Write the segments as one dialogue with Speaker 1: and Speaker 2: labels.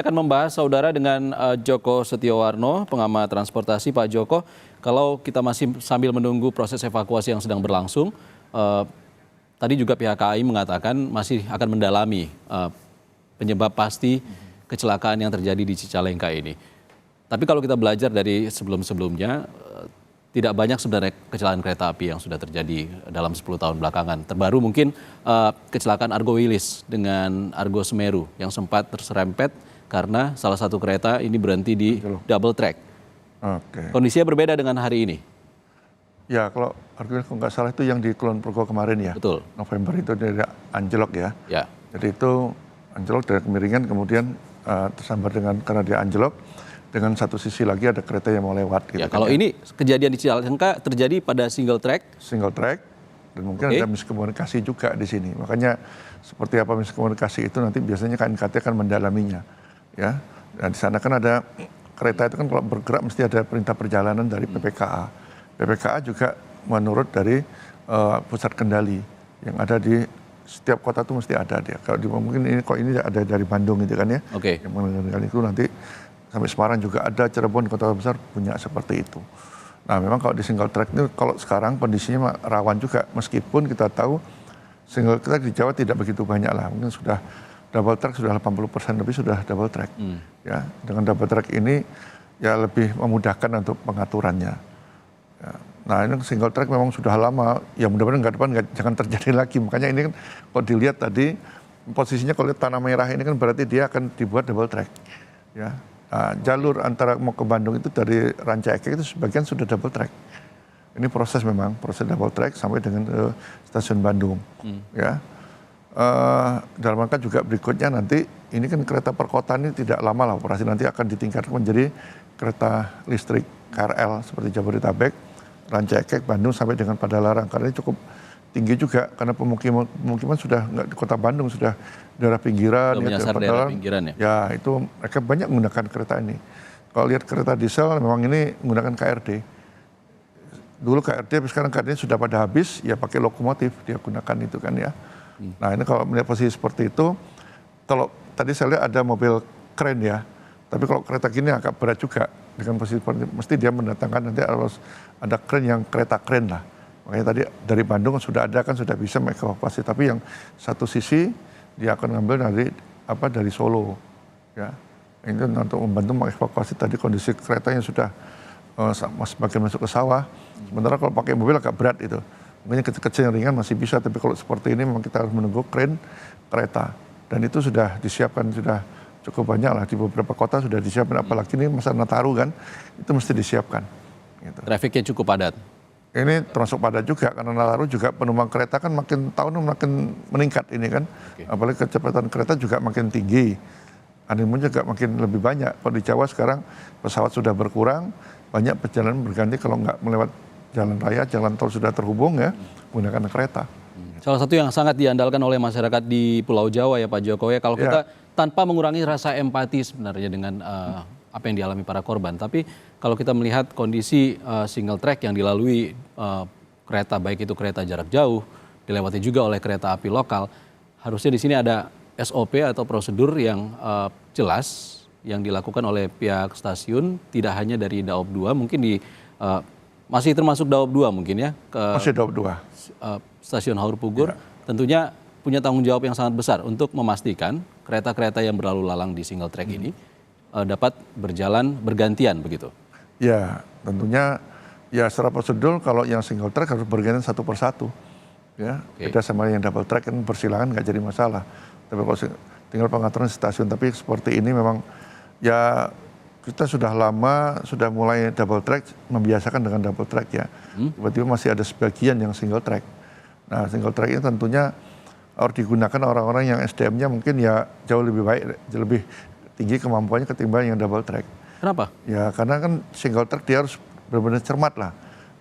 Speaker 1: Akan membahas saudara dengan Joko Setiowarno, pengamat transportasi. Pak Joko, kalau kita masih sambil menunggu proses evakuasi yang sedang berlangsung, tadi juga pihak KAI mengatakan masih akan mendalami penyebab pasti kecelakaan yang terjadi di Cicalengka ini. Tapi kalau kita belajar dari sebelum-sebelumnya, tidak banyak sebenarnya kecelakaan kereta api yang sudah terjadi dalam 10 tahun belakangan. Terbaru mungkin kecelakaan Argo Wilis dengan Argo Semeru yang sempat terserempet karena salah satu kereta ini berhenti di double track.
Speaker 2: Oke.
Speaker 1: Kondisinya berbeda dengan hari ini.
Speaker 2: Ya, kalau Argo Wilis kalau nggak salah itu yang di Kulon Progo kemarin ya.
Speaker 1: Betul.
Speaker 2: November itu dari anjlok ya.
Speaker 1: Ya.
Speaker 2: Jadi itu anjlok dari kemiringan kemudian tersambar karena dia anjlok. Dengan satu sisi lagi ada kereta yang mau lewat. Gitu
Speaker 1: Ya, kalau ini kejadian di Cicalengka terjadi pada single track.
Speaker 2: Single track, dan mungkin ada miskomunikasi juga di sini. Makanya seperti apa miskomunikasi itu nanti biasanya KNKT akan mendalaminya. Ya, dan di sana kan ada kereta itu kan kalau bergerak mesti ada perintah perjalanan dari PPKA. PPKA juga menurut dari pusat kendali yang ada di setiap kota itu mesti ada dia. Kalau mungkin ini kok ini ada dari Bandung gitu kan ya.
Speaker 1: Oke.
Speaker 2: Yang mengendalikan itu nanti sampai Semarang juga ada, Cirebon, kota besar punya seperti itu. Nah memang kalau di single track ini kalau sekarang kondisinya rawan juga, meskipun kita tahu single track di Jawa tidak begitu banyak lah, mungkin sudah double track sudah 80% lebih sudah double track. Ya, dengan double track ini ya lebih memudahkan untuk pengaturannya. Ya. Nah ini single track memang sudah lama, ya mudah-mudahan nggak depan jangan terjadi lagi. Makanya ini kan kalau dilihat tadi posisinya kalau tanah merah ini kan berarti dia akan dibuat double track. Ya. Nah, jalur antara mau ke Bandung itu dari Rancaikek itu sebagian sudah double track. Ini proses memang, proses double track sampai dengan stasiun Bandung. Ya, dalam rangka juga berikutnya nanti ini kan kereta perkotaan ini tidak lama lah operasi, nanti akan ditingkatkan menjadi kereta listrik KRL seperti Jabodetabek, Rancaikek, Bandung sampai dengan Padalarang karena ini cukup tinggi juga karena pemukiman sudah nggak di kota Bandung, sudah daerah pinggiran,
Speaker 1: ya, daerah pinggiran ya.
Speaker 2: Ya itu mereka banyak menggunakan kereta ini. Kalau lihat kereta diesel memang ini menggunakan KRD. Dulu KRD, sekarang KRD sudah pada habis, ya pakai lokomotif dia gunakan itu kan ya. Nah ini kalau melihat posisi seperti itu, kalau tadi saya lihat ada mobil kren ya, tapi kalau kereta gini agak berat juga dengan posisi seperti itu. Mesti dia mendatangkan nanti harus ada kren yang kereta kren lah. Makanya tadi dari Bandung sudah ada kan sudah bisa mengevakuasi, tapi yang satu sisi dia akan ngambil dari Solo, ya. Ini untuk membantu mengevakuasi tadi kondisi keretanya sudah semakin masuk ke sawah. Sementara kalau pakai mobil agak berat itu, mungkin kecil-kecil yang ringan masih bisa, tapi kalau seperti ini memang kita harus menunggu kren kereta. Dan itu sudah disiapkan, sudah cukup banyak lah di beberapa kota sudah disiapkan, apalagi ini masa Nataru kan, itu mesti disiapkan. Gitu.
Speaker 1: Trafiknya cukup padat.
Speaker 2: Ini termasuk padat juga karena Nataru juga penumpang kereta kan makin tahun makin meningkat ini kan. Apalagi kecepatan kereta juga makin tinggi. Animo juga makin lebih banyak. Kalau di Jawa sekarang pesawat sudah berkurang, banyak perjalanan berganti kalau nggak melewat jalan raya, jalan tol sudah terhubung ya, menggunakan kereta.
Speaker 1: Salah satu yang sangat diandalkan oleh masyarakat di Pulau Jawa ya Pak Jokowi, kalau kita tanpa mengurangi rasa empati sebenarnya dengan apa yang dialami para korban. Tapi kalau kita melihat kondisi single track yang dilalui kereta, baik itu kereta jarak jauh, dilewati juga oleh kereta api lokal, harusnya di sini ada SOP atau prosedur yang jelas yang dilakukan oleh pihak stasiun, tidak hanya dari Daob 2, mungkin masih termasuk Daob 2 mungkin ya,
Speaker 2: masih Daob 2.
Speaker 1: Stasiun Haur Pugur, tentunya punya tanggung jawab yang sangat besar untuk memastikan kereta-kereta yang berlalu lalang di single track ini dapat berjalan bergantian begitu.
Speaker 2: Ya, tentunya ya secara prosedur kalau yang single track harus bergantian satu persatu. Ya, beda sama yang double track kan bersilangan nggak jadi masalah. Tapi kalau tinggal pengaturan stasiun, tapi seperti ini memang ya kita sudah lama sudah mulai double track, membiasakan dengan double track ya. Tiba-tiba masih ada sebagian yang single track. Nah, single track ini tentunya harus digunakan orang-orang yang SDM-nya mungkin ya jauh lebih baik, lebih tinggi kemampuannya ketimbang yang double track.
Speaker 1: Kenapa?
Speaker 2: Ya karena kan single track dia harus benar-benar cermat lah.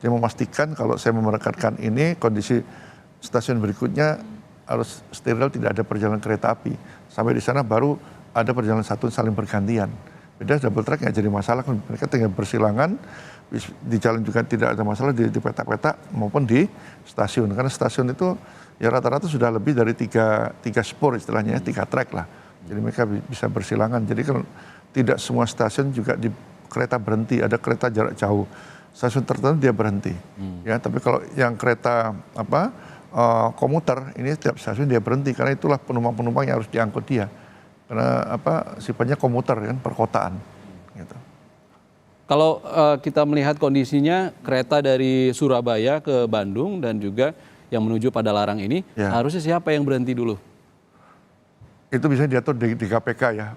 Speaker 2: Dia memastikan kalau saya memerekatkan ini kondisi stasiun berikutnya harus steril, tidak ada perjalanan kereta api. Sampai di sana baru ada perjalanan satu saling bergantian. Beda double track nggak jadi masalah, mereka tinggal bersilangan, di jalan juga tidak ada masalah di petak-petak maupun di stasiun. Karena stasiun itu ya rata-rata sudah lebih dari tiga spur istilahnya, 3 track lah. Jadi mereka bisa bersilangan. Jadi kan tidak semua stasiun juga di kereta berhenti, ada kereta jarak jauh. Stasiun tertentu dia berhenti. Ya, tapi kalau yang kereta komuter ini setiap stasiun dia berhenti karena itulah penumpang-penumpang yang harus diangkut dia. Karena sifatnya komuter kan perkotaan gitu.
Speaker 1: Kalau kita melihat kondisinya kereta dari Surabaya ke Bandung dan juga yang menuju Padalarang ini, harusnya siapa yang berhenti dulu?
Speaker 2: Itu bisa diatur di KPK ya,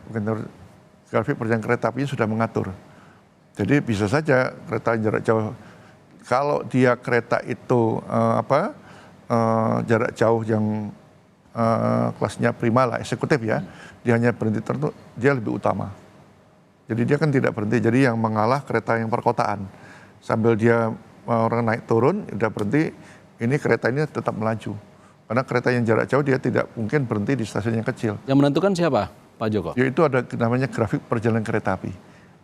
Speaker 2: grafik perjalanan kereta apinya sudah mengatur. Jadi bisa saja kereta jarak jauh, kalau dia kereta itu jarak jauh yang kelasnya prima lah, eksekutif ya, dia hanya berhenti tertentu, dia lebih utama. Jadi dia kan tidak berhenti, jadi yang mengalah kereta yang perkotaan. Sambil dia orang naik turun, udah berhenti, ini kereta ini tetap melaju. Karena kereta yang jarak jauh dia tidak mungkin berhenti di stasiun yang kecil.
Speaker 1: Yang menentukan siapa, Pak Joko?
Speaker 2: Yaitu ada namanya grafik perjalanan kereta api.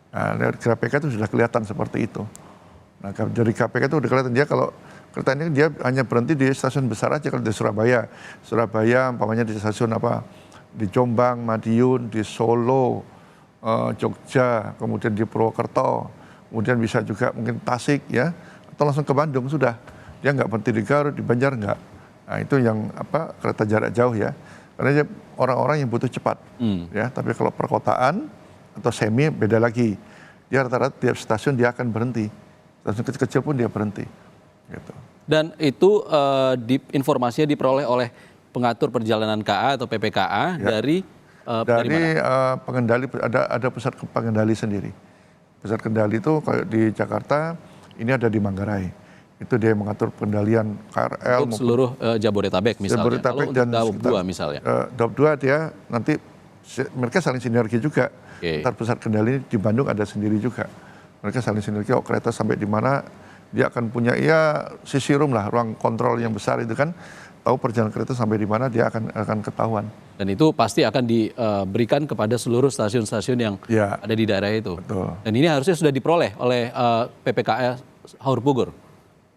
Speaker 2: Nah, dari KPK itu sudah kelihatan seperti itu. Nah, dari KPK itu sudah kelihatan dia kalau kereta ini dia hanya berhenti di stasiun besar aja. Kalau di Surabaya, umpamanya di stasiun di Jombang, Madiun, di Solo, Jogja, kemudian di Purwokerto, kemudian bisa juga mungkin Tasik ya, atau langsung ke Bandung sudah. Dia nggak berhenti di Garut, di Banjar nggak. Nah itu yang kereta jarak jauh ya, karena orang-orang yang butuh cepat ya. Tapi kalau perkotaan atau semi beda lagi. Dia rata-rata tiap stasiun dia akan berhenti. Stasiun kecil-kecil pun dia berhenti. Gitu.
Speaker 1: Dan itu informasinya diperoleh oleh pengatur perjalanan KA atau PPKA dari
Speaker 2: pengendali, ada pusat pengendali sendiri. Pusat kendali itu kalau di Jakarta ini ada di Manggarai. Itu dia mengatur pengendalian KRL
Speaker 1: untuk seluruh Jabodetabek misalnya.
Speaker 2: Jabodetabek
Speaker 1: kalau
Speaker 2: dan
Speaker 1: Daup 2 misalnya.
Speaker 2: Daup 2 dia nanti mereka saling sinergi juga. Antar pusat kendali di Bandung ada sendiri juga. Mereka saling sinergi, kereta sampai di mana dia akan punya sisi room lah, ruang kontrol yang besar itu kan. Tahu perjalanan kereta sampai di mana dia akan ketahuan. Dan
Speaker 1: itu pasti akan diberikan kepada seluruh stasiun-stasiun yang ada di daerah itu.
Speaker 2: Betul.
Speaker 1: Dan ini harusnya sudah diperoleh oleh PPKA Haur Pugur.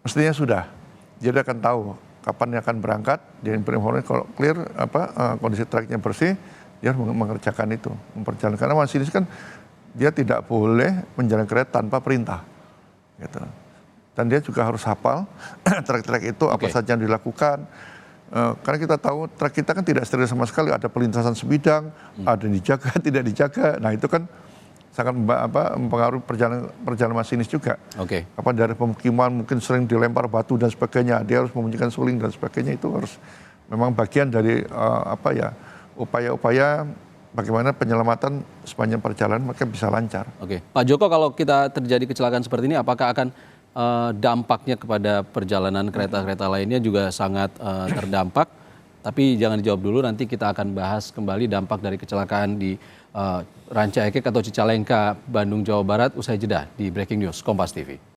Speaker 2: Mestinya sudah. Dia akan tahu kapan dia akan berangkat. Dia berinformasi kalau clear kondisi tracknya bersih, dia harus mengerjakan itu, memperjalankan. Karena masinis kan dia tidak boleh menjalankan kereta tanpa perintah. Gitu. Dan dia juga harus hafal trek-trek itu apa saja yang dilakukan. Karena kita tahu trek kita kan tidak steril sama sekali, ada pelintasan sebidang, ada yang dijaga, tidak dijaga. Nah itu kan sangat mempengaruhi perjalanan masinis juga. Apa dari pemukiman mungkin sering dilempar batu dan sebagainya, dia harus membunyikan suling dan sebagainya, itu harus memang bagian dari upaya-upaya bagaimana penyelamatan sepanjang perjalanan mereka bisa lancar.
Speaker 1: Pak Joko, kalau kita terjadi kecelakaan seperti ini, apakah akan dampaknya kepada perjalanan kereta-kereta lainnya juga sangat terdampak? Tapi jangan dijawab dulu, nanti kita akan bahas kembali dampak dari kecelakaan di Ranca Ekek atau Cicalengka, Bandung, Jawa Barat, usai jeda di Breaking News Kompas TV.